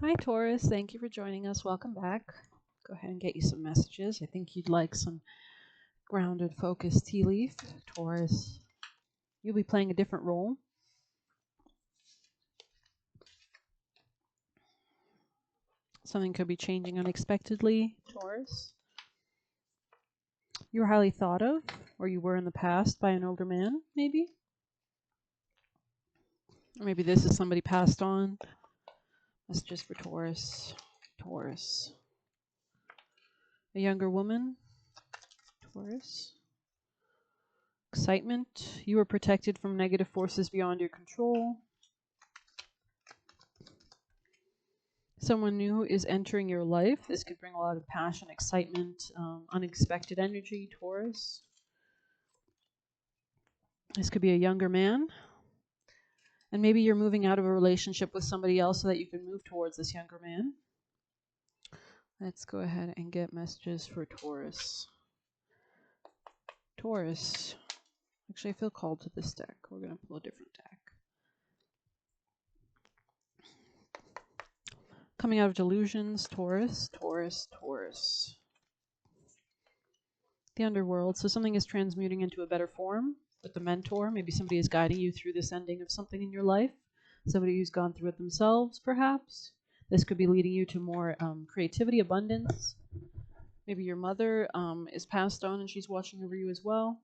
Hi, Taurus. Thank you for joining us. Welcome back. Go ahead and get you some messages. I think you'd like some grounded, focused tea leaf. Taurus, you'll be playing a different role. Something could be changing unexpectedly, Taurus. You're highly thought of, or you were in the past by an older man, maybe. Or maybe this is somebody passed on. Messages for Taurus. Taurus. A younger woman. Taurus. Excitement. You are protected from negative forces beyond your control. Someone new is entering your life. This could bring a lot of passion, excitement, unexpected energy, Taurus. This could be a younger man. And maybe you're moving out of a relationship with somebody else so that you can move towards this younger man. Let's go ahead and get messages for Taurus. Taurus. Actually, I feel called to this deck. We're going to pull a different deck. Coming out of delusions, Taurus, Taurus, Taurus. The underworld. So something is transmuting into a better form with the mentor. Maybe somebody is guiding you through this ending of something in your life. Somebody who's gone through it themselves, perhaps. This could be leading you to more creativity, abundance. Maybe your mother is passed on and she's watching over you as well.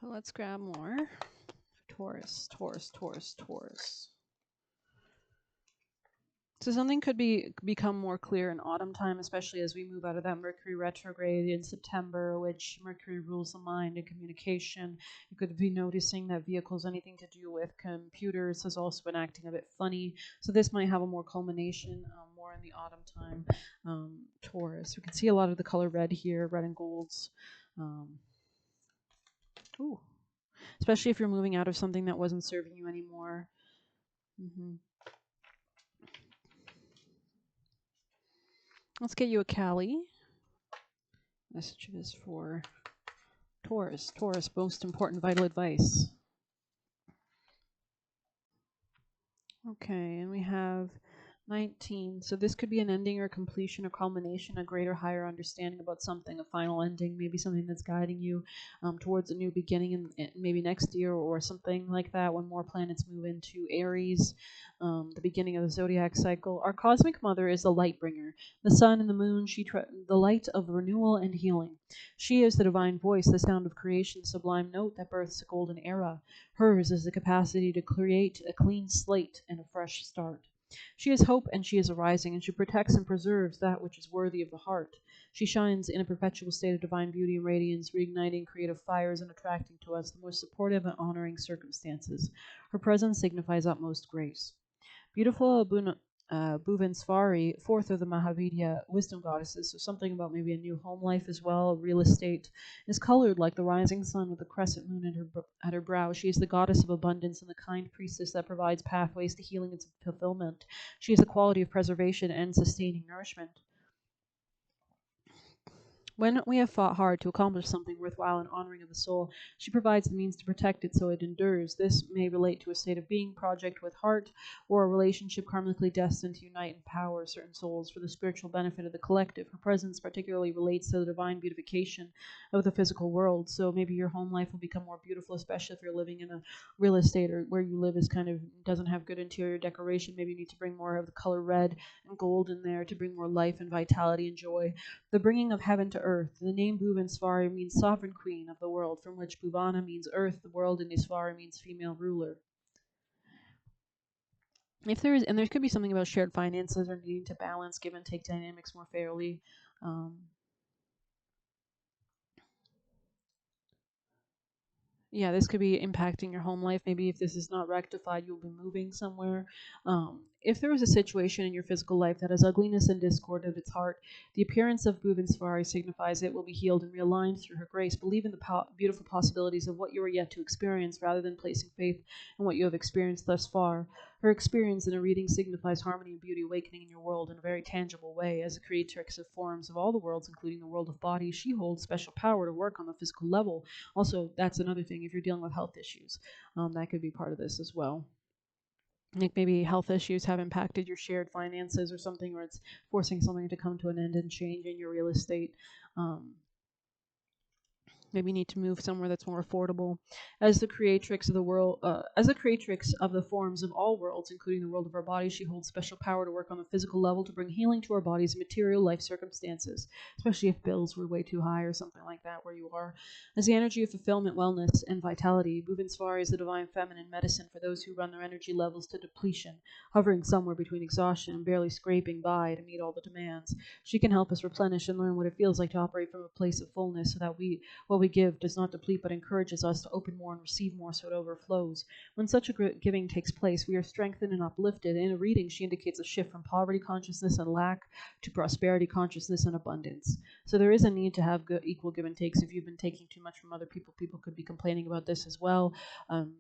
So let's grab more. Taurus, Taurus, Taurus, Taurus. So something could become more clear in autumn time, especially as we move out of that Mercury retrograde in September, which Mercury rules the mind and communication. You could be noticing that vehicles, anything to do with computers, has also been acting a bit funny. So this might have a more culmination more in the autumn time. Taurus. We can see a lot of the color red here, red and golds. Especially if you're moving out of something that wasn't serving you anymore. Let's get you a Cali. Messages for Taurus. Taurus, most important vital advice. Okay, and we have 19. So this could be an ending or completion or culmination, a greater, higher understanding about something, a final ending, maybe something that's guiding you towards a new beginning in maybe next year or something like that when more planets move into Aries, the beginning of the zodiac cycle. Our cosmic mother is the light bringer. The sun and the moon, the light of renewal and healing. She is the divine voice, the sound of creation, the sublime note that births a golden era. Hers is the capacity to create a clean slate and a fresh start. She is hope and she is arising, and she protects and preserves that which is worthy of the heart. She shines in a perpetual state of divine beauty and radiance, reigniting creative fires and attracting to us the most supportive and honoring circumstances. Her presence signifies utmost grace. Beautiful Bhuvaneswari, fourth of the Mahavidya wisdom goddesses, so something about maybe a new home life as well, real estate, is colored like the rising sun with a crescent moon at her brow. She is the goddess of abundance and the kind priestess that provides pathways to healing and fulfillment. She is the quality of preservation and sustaining nourishment. When we have fought hard to accomplish something worthwhile and honoring of the soul, she provides the means to protect it so it endures. This may relate to a state of being, project with heart, or a relationship karmically destined to unite and power certain souls for the spiritual benefit of the collective. Her presence particularly relates to the divine beautification of the physical world. So maybe your home life will become more beautiful, especially if you're living in a real estate or where you live is kind of doesn't have good interior decoration. Maybe you need to bring more of the color red and gold in there to bring more life and vitality and joy. The bringing of heaven to earth. The name Bhuvaneswari means sovereign queen of the world, from which Bhuvana means earth, the world, and Iswari means female ruler. If there is, and there could be something about shared finances or needing to balance give and take dynamics more fairly. Yeah, this could be impacting your home life. Maybe if this is not rectified, you'll be moving somewhere. If there is a situation in your physical life that has ugliness and discord at its heart, the appearance of Bhuvaneswari signifies it will be healed and realigned through her grace. Believe in the beautiful possibilities of what you are yet to experience rather than placing faith in what you have experienced thus far. Her experience in a reading signifies harmony and beauty awakening in your world in a very tangible way. As a creatrix of forms of all the worlds, including the world of bodies, she holds special power to work on the physical level. Also, that's another thing. If you're dealing with health issues, that could be part of this as well. Like maybe health issues have impacted your shared finances or something, or it's forcing something to come to an end and change in your real estate. Um, Maybe you need to move somewhere that's more affordable. As the creatrix of the world, as the creatrix of the forms of all worlds, including the world of our bodies, she holds special power to work on the physical level to bring healing to our bodies and material life circumstances, especially if bills were way too high or something like that where you are. As the energy of fulfillment, wellness, and vitality, Bhuvaneswari is the divine feminine medicine for those who run their energy levels to depletion, hovering somewhere between exhaustion and barely scraping by to meet all the demands. She can help us replenish and learn what it feels like to operate from a place of fullness so that what we give does not deplete but encourages us to open more and receive more so it overflows. When such a giving takes place, we are strengthened and uplifted. In a reading, she indicates a shift from poverty consciousness and lack to prosperity consciousness and abundance. So there is a need to have equal give and takes. If you've been taking too much from other people, people could be complaining about this as well. Um,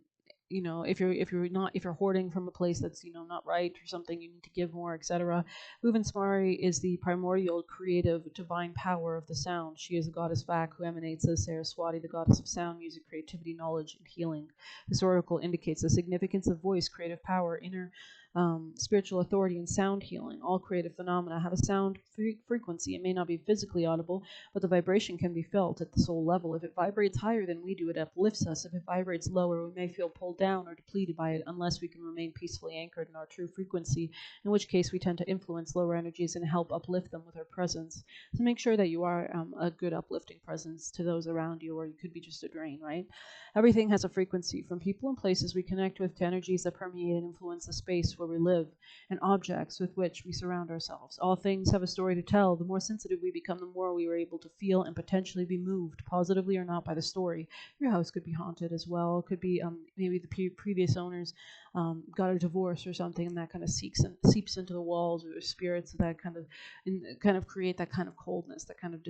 if you're hoarding from a place that's not right or something, you need to give more, etc. Bhuvaneswari is the primordial creative divine power of the sound. She is the goddess Vak who emanates as Saraswati, the goddess of sound, music, creativity, knowledge, and healing. This oracle indicates the significance of voice, creative power, inner spiritual authority, and sound healing. All creative phenomena have a sound frequency. It may not be physically audible, but the vibration can be felt at the soul level. If it vibrates higher than we do, it uplifts us. If it vibrates lower, we may feel pulled down or depleted by it unless we can remain peacefully anchored in our true frequency, in which case we tend to influence lower energies and help uplift them with our presence. So make sure that you are a good uplifting presence to those around you, or you could be just a drain, right? Everything has a frequency, from people and places we connect with to energies that permeate and influence the space where we live and objects with which we surround ourselves. All things have a story to tell. The more sensitive we become, the more we are able to feel and potentially be moved, positively or not, by the story. Your house could be haunted as well. It could be maybe the previous owners got a divorce or something, and that kind of seeps into the walls, or the spirits that kind of create that kind of coldness, that kind of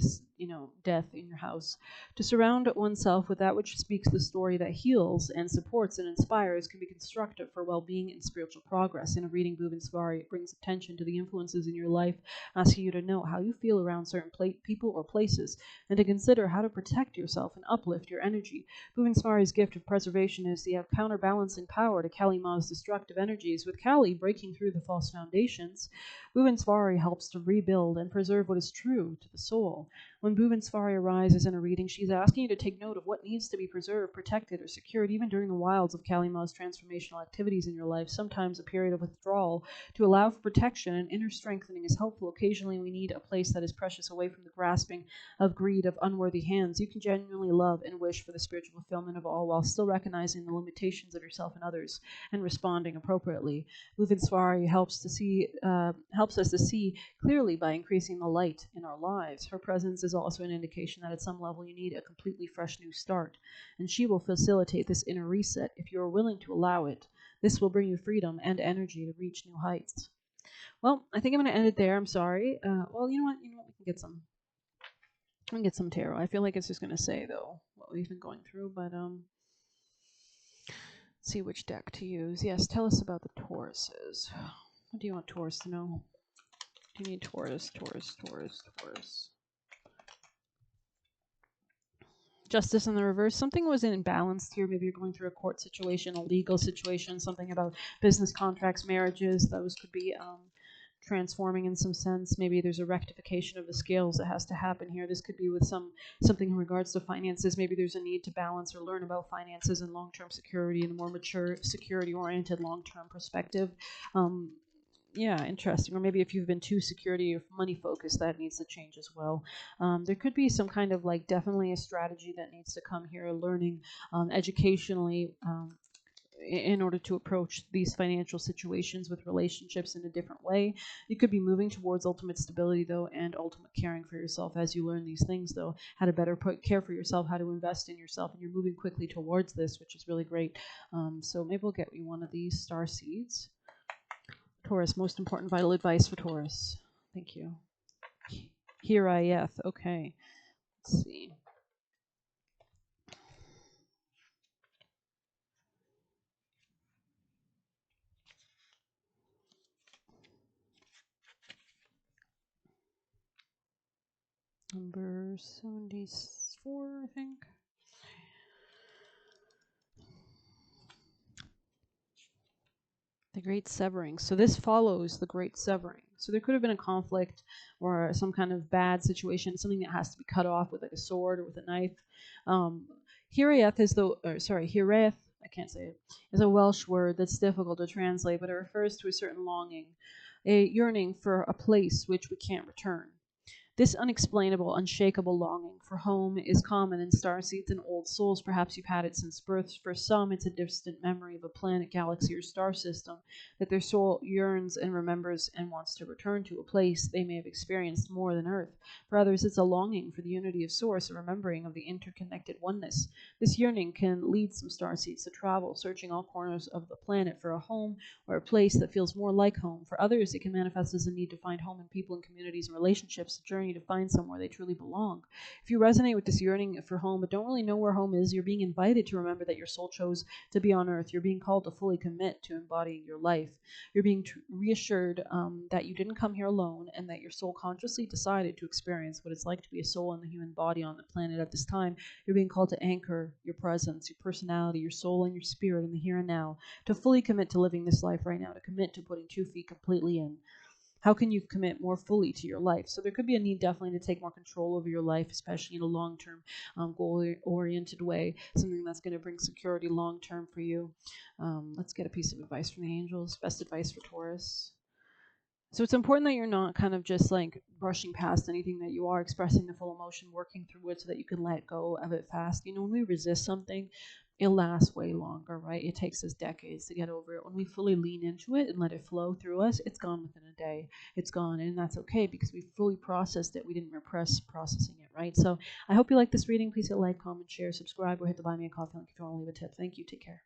death in your house. To surround oneself with that which speaks the story that heals and supports and inspires can be constructive for well-being and spiritual progress. In a reading, Bhuvaneswari, it brings attention to the influences in your life, asking you to note how you feel around certain people or places, and to consider how to protect yourself and uplift your energy. Bhuvaneswari's gift of preservation is the counterbalancing power to Kali Ma's destructive energies. With Kali breaking through the false foundations, Bhuvaneswari helps to rebuild and preserve what is true to the soul. When Bhuvaneswari arises in a reading, she's asking you to take note of what needs to be preserved, protected, or secured, even during the wilds of Kali Ma's transformational activities in your life. Sometimes a period of withdrawal to allow for protection and inner strengthening is helpful. Occasionally, we need a place that is precious, away from the grasping of greed of unworthy hands. You can genuinely love and wish for the spiritual fulfillment of all while still recognizing the limitations of yourself and others and responding appropriately. Bhuvaneswari helps us to see clearly by increasing the light in our lives. Her presence is also an indication that at some level you need a completely fresh new start, and she will facilitate this inner reset if you are willing to allow it. This will bring you freedom and energy to reach new heights. Well, I think I'm going to end it there. I'm sorry. Well, you know what? We can get some tarot. I feel like it's just going to say though what we've been going through, but let's see which deck to use. Yes, tell us about the Tauruses. What do you want Taurus to know? Do you need Taurus? Justice in the reverse. Something was imbalanced here. Maybe you're going through a court situation, a legal situation, something about business contracts, marriages. Those could be transforming in some sense. Maybe there's a rectification of the scales that has to happen here. This could be with something in regards to finances. Maybe there's a need to balance or learn about finances and long-term security in a more mature, security-oriented, long-term perspective. Yeah, interesting. Or maybe if you've been too security or money focused, that needs to change as well. There could be some kind of definitely a strategy that needs to come here, learning educationally in order to approach these financial situations with relationships in a different way. You could be moving towards ultimate stability, though, and ultimate caring for yourself as you learn these things, though, how to better care for yourself, how to invest in yourself, and you're moving quickly towards this, which is really great. So maybe we'll get you one of these star seeds. Taurus, most important vital advice for Taurus. Thank you. Here I eth. Okay. Let's see. Number 74, I think. The great severing. So this follows the great severing. So there could have been a conflict or some kind of bad situation, something that has to be cut off with like a sword or with a knife. Um, Hiraeth is Hiraeth, I can't say it, is a Welsh word that's difficult to translate, but it refers to a certain longing, a yearning for a place which we can't return. This unexplainable, unshakable longing for home is common in starseeds and old souls. Perhaps you've had it since birth. For some, it's a distant memory of a planet, galaxy, or star system that their soul yearns and remembers and wants to return to, a place they may have experienced more than Earth. For others, it's a longing for the unity of Source, a remembering of the interconnected oneness. This yearning can lead some starseeds to travel, searching all corners of the planet for a home or a place that feels more like home. For others, it can manifest as a need to find home in people and communities and relationships, a journey to find somewhere they truly belong. If you resonate with this yearning for home but don't really know where home is, you're being invited to remember that your soul chose to be on Earth. You're being called to fully commit to embodying your life. You're being reassured that you didn't come here alone and that your soul consciously decided to experience what it's like to be a soul in the human body on the planet at this time. You're being called to anchor your presence, your personality, your soul, and your spirit in the here and now, to fully commit to living this life right now, to commit to putting 2 feet completely in. How can you commit more fully to your life? So there could be a need definitely to take more control over your life, especially in a long-term, goal-oriented way, something that's going to bring security long-term for you. Let's get a piece of advice from the angels. Best advice for Taurus. So it's important that you're not kind of just like brushing past anything, that you are expressing the full emotion, working through it so that you can let go of it fast. You know, when we resist something, it lasts way longer, right? It takes us decades to get over it. When we fully lean into it and let it flow through us, it's gone within a day. It's gone, and that's okay because we fully processed it. We didn't repress processing it, right? So I hope you like this reading. Please hit like, comment, share, subscribe, or hit the Buy Me a Coffee link if you want to leave a tip. Thank you. Take care.